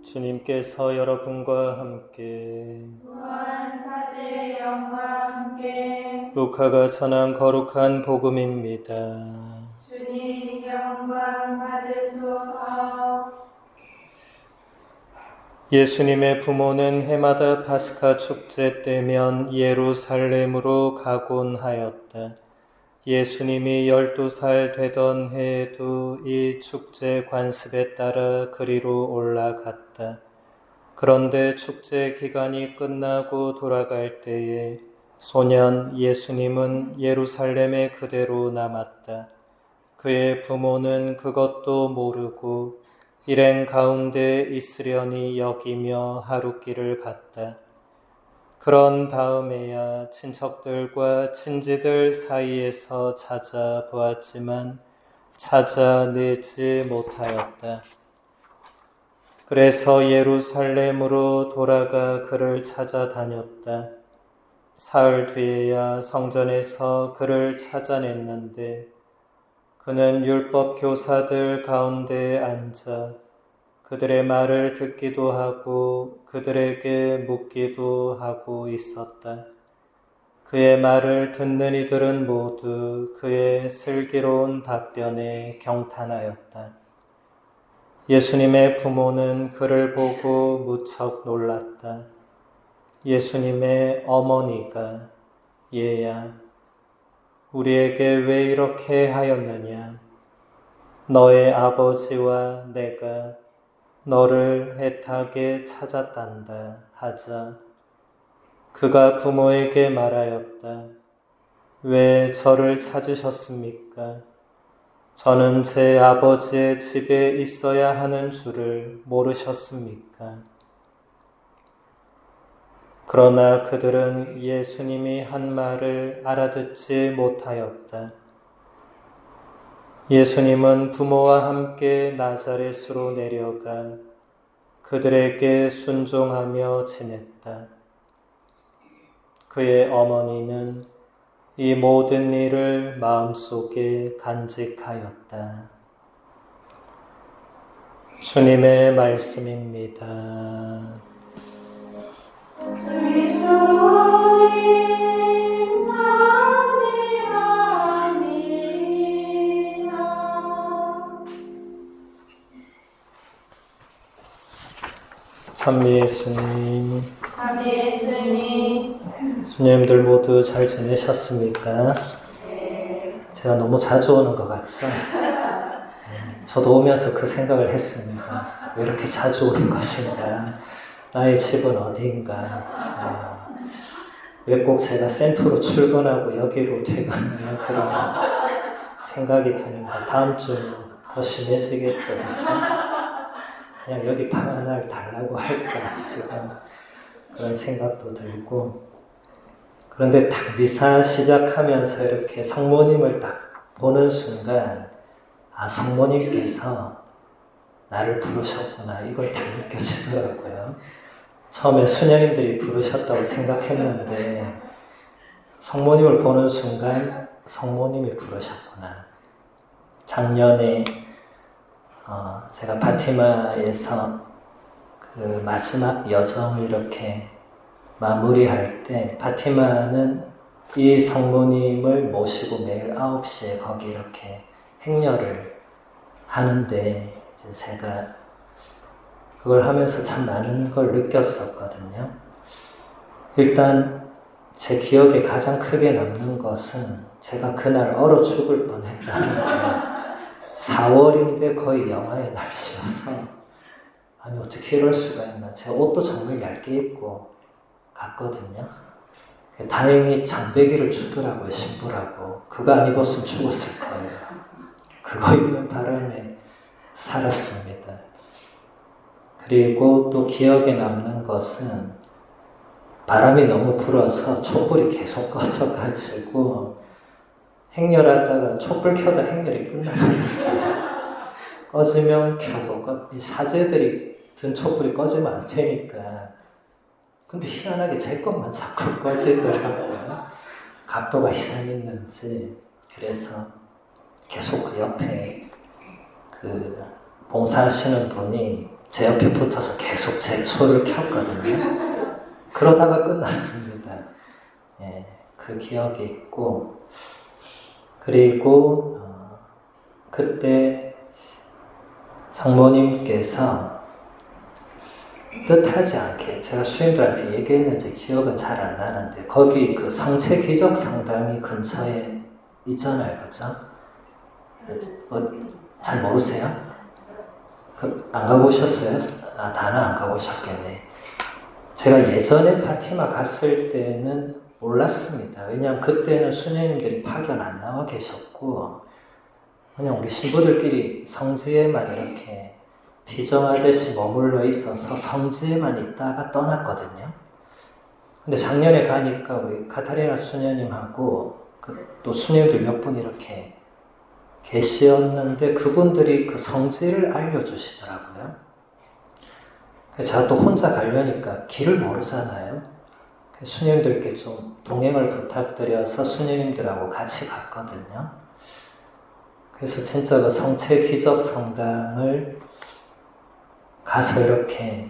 주님께서 여러분과 함께 무한 사제의 영과 함께 루카가 전한 거룩한 복음입니다. 주님 영광 받으소서. 예수님의 부모는 해마다 파스카 축제 때면 예루살렘으로 가곤 하였다. 예수님이 12살 되던 해에도 이 축제 관습에 따라 그리로 올라갔다. 그런데 축제 기간이 끝나고 돌아갈 때에 소년 예수님은 예루살렘에 그대로 남았다. 그의 부모는 그것도 모르고 일행 가운데 있으려니 여기며 하룻길을 갔다. 그런 다음에야 친척들과 친지들 사이에서 찾아보았지만 찾아내지 못하였다. 그래서 예루살렘으로 돌아가 그를 찾아다녔다. 사흘 뒤에야 성전에서 그를 찾아냈는데 그는 율법 교사들 가운데 앉아 그들의 말을 듣기도 하고 그들에게 묻기도 하고 있었다. 그의 말을 듣는 이들은 모두 그의 슬기로운 답변에 경탄하였다. 예수님의 부모는 그를 보고 무척 놀랐다. 예수님의 어머니가 얘야, 우리에게 왜 이렇게 하였느냐? 너의 아버지와 내가 너를 애타게 찾았단다 하자 그가 부모에게 말하였다. 왜 저를 찾으셨습니까? 저는 제 아버지의 집에 있어야 하는 줄을 모르셨습니까? 그러나 그들은 예수님이 한 말을 알아듣지 못하였다. 예수님은 부모와 함께 나자렛으로 내려가 그들에게 순종하며 지냈다. 그의 어머니는 이 모든 일을 마음속에 간직하였다. 주님의 말씀입니다. 그리스도님 찬미합니다. 찬미 예수님, 아멘. 예수님. 수녀님들 모두 잘 지내셨습니까? 제가 너무 자주 오는 것 같죠? 저도 오면서 그 생각을 했습니다. 왜 이렇게 자주 오는 것인가? 나의 집은 어디인가? 왜 꼭 제가 센터로 출근하고 여기로 퇴근하는 그런 생각이 드는가? 다음 주는 더 심해지겠죠, 그렇죠? 그냥 여기 방 하나를 달라고 할까? 지금 그런 생각도 들고. 그런데 딱 미사 시작하면서 이렇게 성모님을 딱 보는 순간 아, 성모님께서 나를 부르셨구나 이걸 딱 느껴지더라고요. 처음에 수녀님들이 부르셨다고 생각했는데 성모님을 보는 순간 성모님이 부르셨구나. 작년에 제가 파티마에서 그 마지막 여정을 이렇게 마무리할 때 파티마는 이 성모님을 모시고 매일 9시에 거기 이렇게 행렬을 하는데 이제 제가 그걸 하면서 참 많은 걸 느꼈었거든요. 일단 제 기억에 가장 크게 남는 것은 제가 그날 얼어 죽을 뻔했다는 거예요. 4월인데 거의 영하의 날씨여서 아니 어떻게 이럴 수가 있나. 제가 옷도 정말 얇게 입고 갔거든요. 다행히 장배기를 주더라고요. 신부라고. 그거 안 입었으면 죽었을 거예요. 그거 입는 바람에 살았습니다. 그리고 또 기억에 남는 것은 바람이 너무 불어서 촛불이 계속 꺼져가지고 행렬하다가 촛불 켜다 행렬이 끝나버렸어요. 꺼지면 켜고 이 사제들이 든 촛불이 꺼지면 안 되니까. 근데 희한하게 제 것만 자꾸 꺼지더라고요. 각도가 이상했는지. 그래서 계속 그 옆에 그 봉사하시는 분이 제 옆에 붙어서 계속 제 초를 켰거든요. 그러다가 끝났습니다. 예, 그 기억이 있고, 그리고 그때 성모님께서 뜻하지 않게 제가 수임들한테 얘기했는지 기억은 잘 안 나는데 거기 그 성체 기적 상당히 근처에 있잖아요, 그죠? 잘 모르세요? 안 가보셨어요? 다는 안 가보셨겠네. 제가 예전에 파티마 갔을 때는 몰랐습니다. 왜냐하면 그때는 수녀님들이 파견 안 나와 계셨고 그냥 우리 신부들끼리 성지에만 이렇게 피정하듯이 머물러 있어서 성지에만 있다가 떠났거든요. 근데 작년에 가니까 우리 카타리나 수녀님하고 또 수녀님들 몇 분 이렇게 계시었는데 그분들이 그 성지를 알려주시더라고요. 제가 또 혼자 가려니까 길을 모르잖아요. 수녀님들께 좀 동행을 부탁드려서 수녀님들하고 같이 갔거든요. 그래서 진짜 그 성체 기적 성당을 가서 이렇게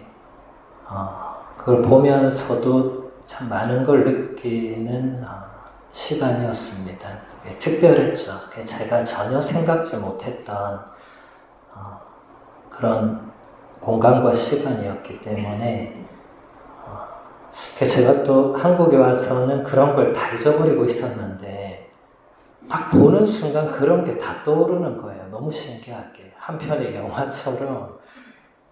그걸 보면서도 참 많은 걸 느끼는 시간이었습니다. 특별했죠. 제가 전혀 생각지 못했던 그런 공간과 시간이었기 때문에 제가 또 한국에 와서는 그런 걸 다 잊어버리고 있었는데 딱 보는 순간 그런 게 다 떠오르는 거예요. 너무 신기하게. 한 편의 영화처럼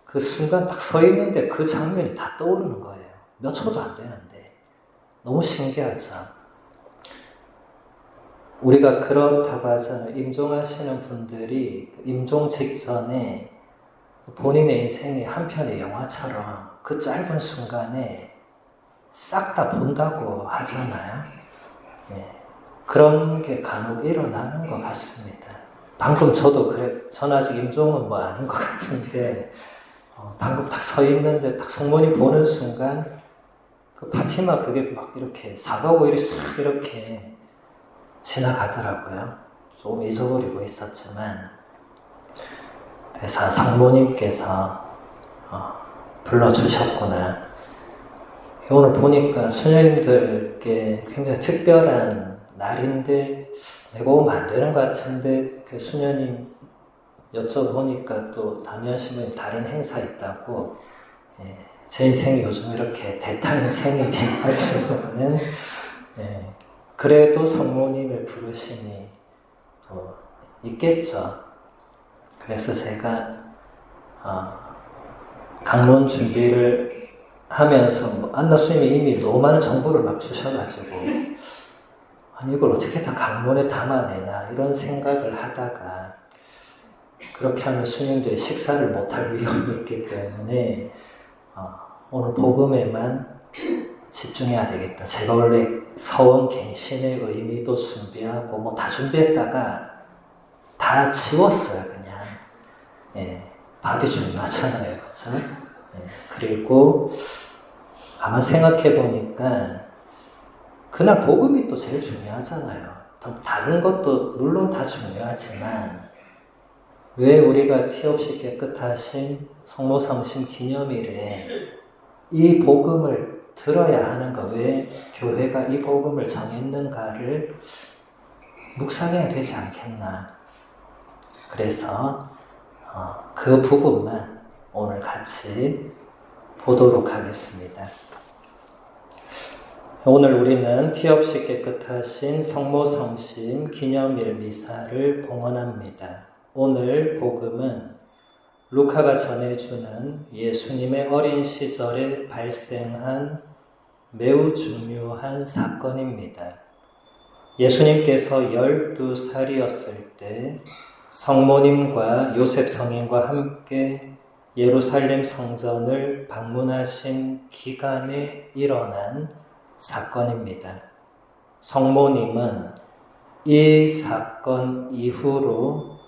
그 순간 딱 서 있는데 그 장면이 다 떠오르는 거예요. 몇 초도 안 되는데. 너무 신기하죠. 우리가 그렇다고 하잖아요. 임종하시는 분들이 임종 직전에 본인의 인생이 한 편의 영화처럼 그 짧은 순간에 싹 다 본다고 하잖아요. 네. 그런 게 간혹 일어나는 것 같습니다. 방금 저도 전 아직 임종은 뭐 아닌 것 같은데 방금 딱 서 있는데 딱 성모님 보는 순간 그 파티마 그게 막 이렇게 4박 5일이 싹 이렇게 지나가더라고요. 조금 잊어버리고 있었지만 그래서 성모님께서 불러주셨구나. 오늘 보니까 수녀님들께 굉장히 특별한 날인데 내가 오면 안 되는 것 같은데 그 수녀님 여쭤보니까 또 담임 신부님 다른 행사 있다고. 제 인생이 요즘 이렇게 대타 인생이긴 하지만은 그래도 성모님의 부르심이 또 있겠죠. 그래서 제가 강론 준비를 하면서 안나 스님이 이미 너무 많은 정보를 막 주셔가지고 아니 이걸 어떻게 다 강론에 담아내나 이런 생각을 하다가 그렇게 하면 스님들이 식사를 못할 위험이 있기 때문에 오늘 복음에만 집중해야 되겠다. 제가 원래 서원갱신의 의미도 준비하고 뭐 다 준비했다가 다 지웠어요. 그냥 밥이 중요하잖아요. 그렇죠? 그리고 가만 생각해 보니까 그날 복음이 또 제일 중요하잖아요. 다른 것도 물론 다 중요하지만 왜 우리가 피 없이 깨끗하신 성모성심 기념일에 이 복음을 들어야 하는가, 왜 교회가 이 복음을 정했는가를 묵상해야 되지 않겠나. 그래서 그 부분만 오늘 같이 보도록 하겠습니다. 오늘 우리는 피 없이 깨끗하신 성모성심 기념일 미사를 봉헌합니다. 오늘 복음은 루카가 전해주는 예수님의 어린 시절에 발생한 매우 중요한 사건입니다. 예수님께서 12살이었을 때 성모님과 요셉 성인과 함께 예루살렘 성전을 방문하신 기간에 일어난 사건입니다. 성모님은 이 사건 이후로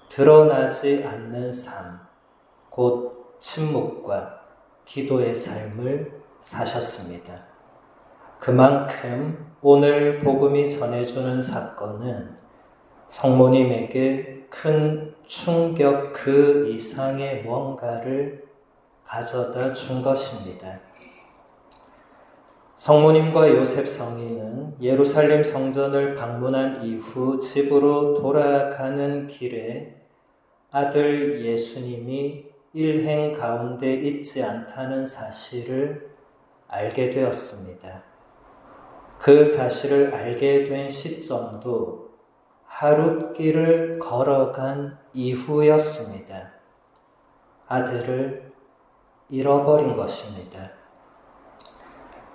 드러나지 않는 삶, 곧 침묵과 기도의 삶을 사셨습니다. 그만큼 오늘 복음이 전해주는 사건은 성모님에게 큰 충격 그 이상의 뭔가를 가져다 준 것입니다. 성모님과 요셉 성인은 예루살렘 성전을 방문한 이후 집으로 돌아가는 길에 아들 예수님이 일행 가운데 있지 않다는 사실을 알게 되었습니다. 그 사실을 알게 된 시점도 하룻길을 걸어간 이후였습니다. 아들을 잃어버린 것입니다.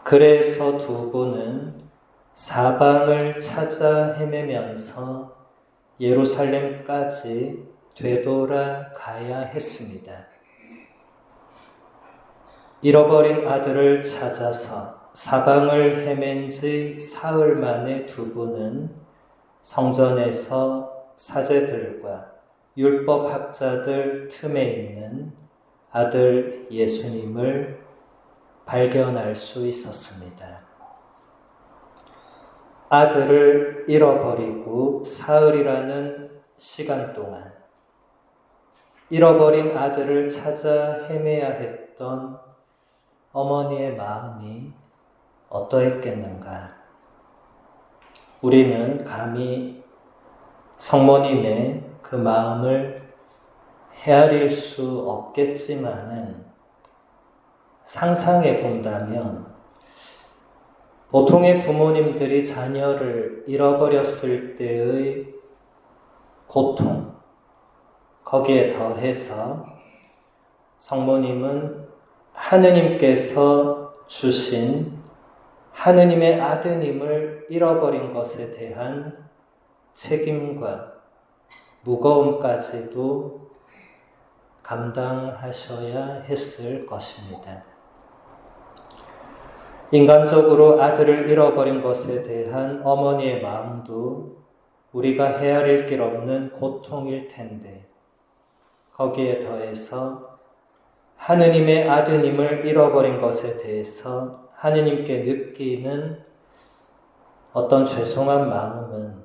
그래서 두 분은 사방을 찾아 헤매면서 예루살렘까지 되돌아가야 했습니다. 잃어버린 아들을 찾아서 사방을 헤맨 지 사흘 만에 두 분은 성전에서 사제들과 율법학자들 틈에 있는 아들 예수님을 발견할 수 있었습니다. 아들을 잃어버리고 사흘이라는 시간 동안 잃어버린 아들을 찾아 헤매야 했던 어머니의 마음이 어떠했겠는가? 우리는 감히 성모님의 그 마음을 헤아릴 수 없겠지만은 상상해 본다면 보통의 부모님들이 자녀를 잃어버렸을 때의 고통, 거기에 더해서 성모님은 하느님께서 주신 하느님의 아드님을 잃어버린 것에 대한 책임과 무거움까지도 감당하셔야 했을 것입니다. 인간적으로 아들을 잃어버린 것에 대한 어머니의 마음도 우리가 헤아릴 길 없는 고통일 텐데, 거기에 더해서 하느님의 아드님을 잃어버린 것에 대해서 하느님께 느끼는 어떤 죄송한 마음은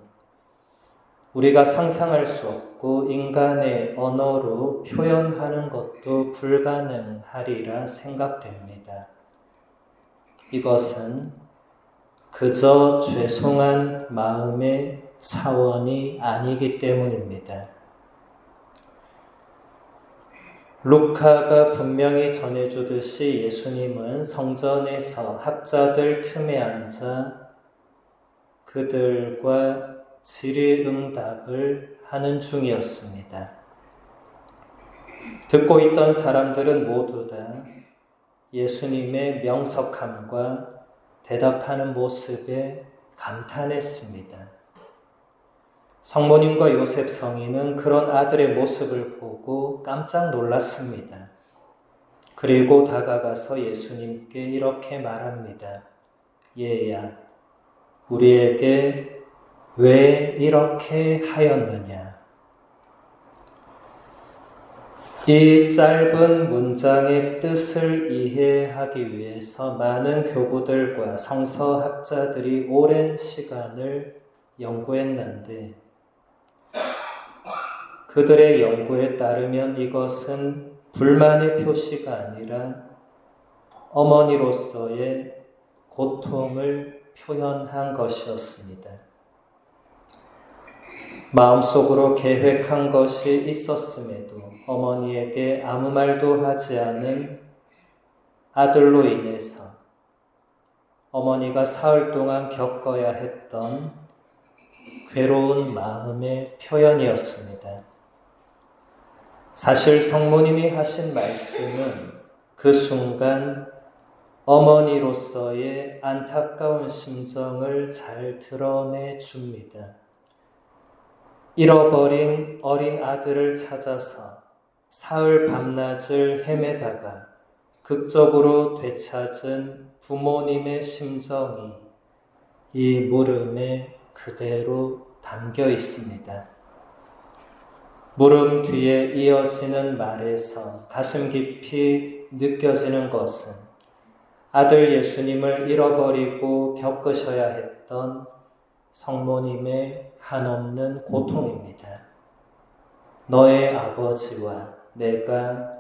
우리가 상상할 수 없고 인간의 언어로 표현하는 것도 불가능하리라 생각됩니다. 이것은 그저 죄송한 마음의 차원이 아니기 때문입니다. 루카가 분명히 전해주듯이 예수님은 성전에서 학자들 틈에 앉아 그들과 질의응답을 하는 중이었습니다. 듣고 있던 사람들은 모두 다 예수님의 명석함과 대답하는 모습에 감탄했습니다. 성모님과 요셉 성인은 그런 아들의 모습을 보고 깜짝 놀랐습니다. 그리고 다가가서 예수님께 이렇게 말합니다. 얘야, 우리에게 왜 이렇게 하였느냐? 이 짧은 문장의 뜻을 이해하기 위해서 많은 교부들과 성서학자들이 오랜 시간을 연구했는데 그들의 연구에 따르면 이것은 불만의 표시가 아니라 어머니로서의 고통을 표현한 것이었습니다. 마음속으로 계획한 것이 있었음에도 어머니에게 아무 말도 하지 않은 아들로 인해서 어머니가 사흘 동안 겪어야 했던 괴로운 마음의 표현이었습니다. 사실 성모님이 하신 말씀은 그 순간 어머니로서의 안타까운 심정을 잘 드러내 줍니다. 잃어버린 어린 아들을 찾아서 사흘 밤낮을 헤매다가 극적으로 되찾은 부모님의 심정이 이 물음에 그대로 담겨 있습니다. 물음 뒤에 이어지는 말에서 가슴 깊이 느껴지는 것은 아들 예수님을 잃어버리고 겪으셔야 했던 성모님의 한없는 고통입니다. 너의 아버지와 내가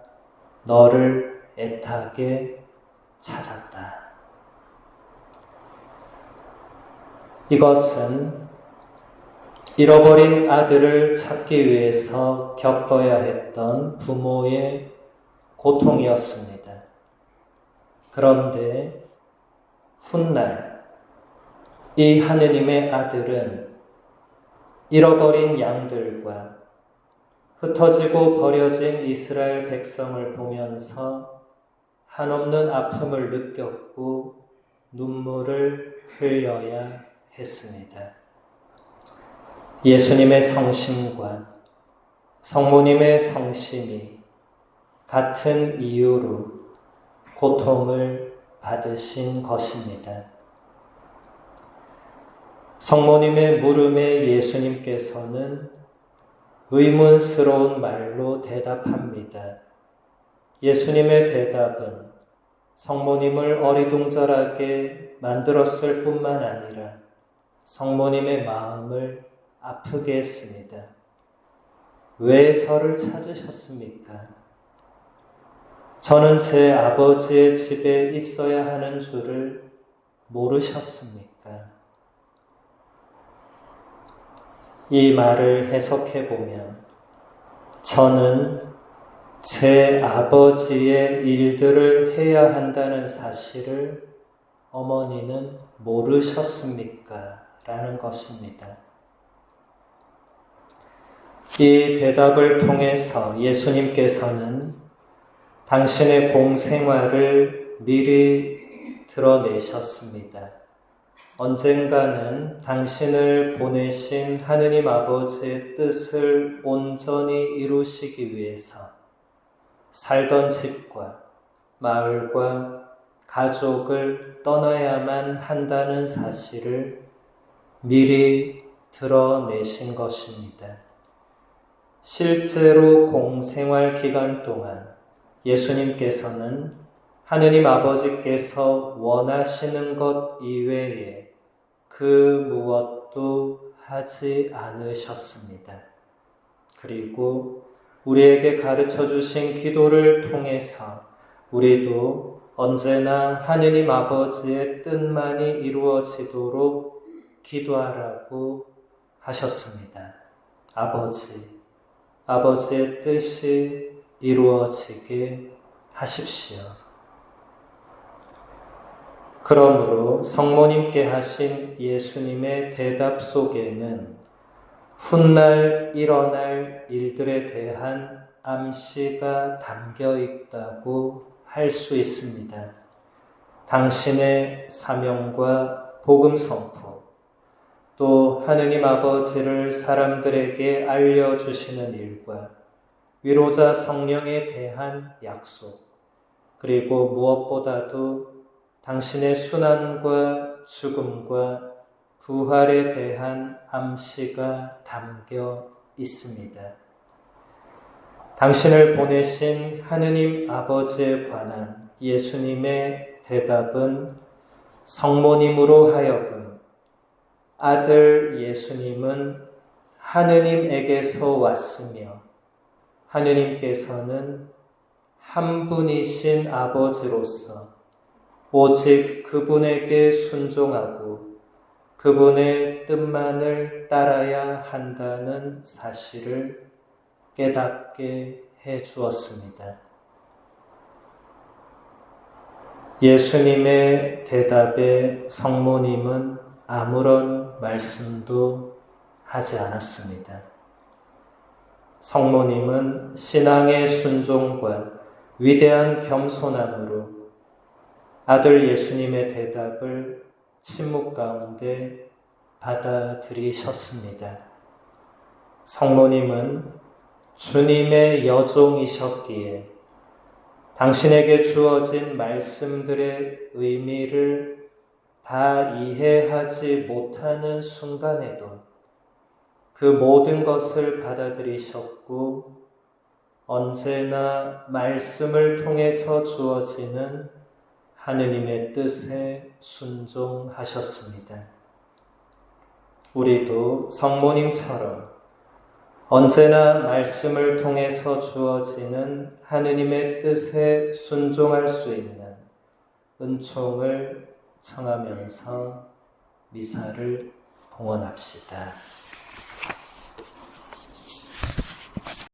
너를 애타게 찾았다. 이것은 잃어버린 아들을 찾기 위해서 겪어야 했던 부모의 고통이었습니다. 그런데 훗날 이 하느님의 아들은 잃어버린 양들과 흩어지고 버려진 이스라엘 백성을 보면서 한없는 아픔을 느꼈고 눈물을 흘려야 했습니다. 예수님의 성심과 성모님의 성심이 같은 이유로 고통을 받으신 것입니다. 성모님의 물음에 예수님께서는 의문스러운 말로 대답합니다. 예수님의 대답은 성모님을 어리둥절하게 만들었을 뿐만 아니라 성모님의 마음을 아프게 했습니다. 왜 저를 찾으셨습니까? 저는 제 아버지의 집에 있어야 하는 줄을 모르셨습니까? 이 말을 해석해보면 저는 제 아버지의 일들을 해야 한다는 사실을 어머니는 모르셨습니까? 라는 것입니다. 이 대답을 통해서 예수님께서는 당신의 공생활을 미리 드러내셨습니다. 언젠가는 당신을 보내신 하느님 아버지의 뜻을 온전히 이루시기 위해서 살던 집과 마을과 가족을 떠나야만 한다는 사실을 미리 드러내신 것입니다. 실제로 공생활 기간 동안 예수님께서는 하느님 아버지께서 원하시는 것 이외에 그 무엇도 하지 않으셨습니다. 그리고 우리에게 가르쳐 주신 기도를 통해서 우리도 언제나 하느님 아버지의 뜻만이 이루어지도록 기도하라고 하셨습니다. 아버지의 뜻이 이루어지게 하십시오. 그러므로 성모님께 하신 예수님의 대답 속에는 훗날 일어날 일들에 대한 암시가 담겨 있다고 할 수 있습니다. 당신의 사명과 복음 선포, 또 하느님 아버지를 사람들에게 알려주시는 일과 위로자 성령에 대한 약속, 그리고 무엇보다도 당신의 순환과 죽음과 부활에 대한 암시가 담겨 있습니다. 당신을 보내신 하느님 아버지에 관한 예수님의 대답은 성모님으로 하여금 아들 예수님은 하느님에게서 왔으며 하느님께서는 한 분이신 아버지로서 오직 그분에게 순종하고 그분의 뜻만을 따라야 한다는 사실을 깨닫게 해 주었습니다. 예수님의 대답에 성모님은 아무런 말씀도 하지 않았습니다. 성모님은 신앙의 순종과 위대한 겸손함으로 아들 예수님의 대답을 침묵 가운데 받아들이셨습니다. 성모님은 주님의 여종이셨기에 당신에게 주어진 말씀들의 의미를 다 이해하지 못하는 순간에도 그 모든 것을 받아들이셨고 언제나 말씀을 통해서 주어지는 하느님의 뜻에 순종하셨습니다. 우리도 성모님처럼 언제나 말씀을 통해서 주어지는 하느님의 뜻에 순종할 수 있는 은총을 청하면서 미사를 봉헌합시다.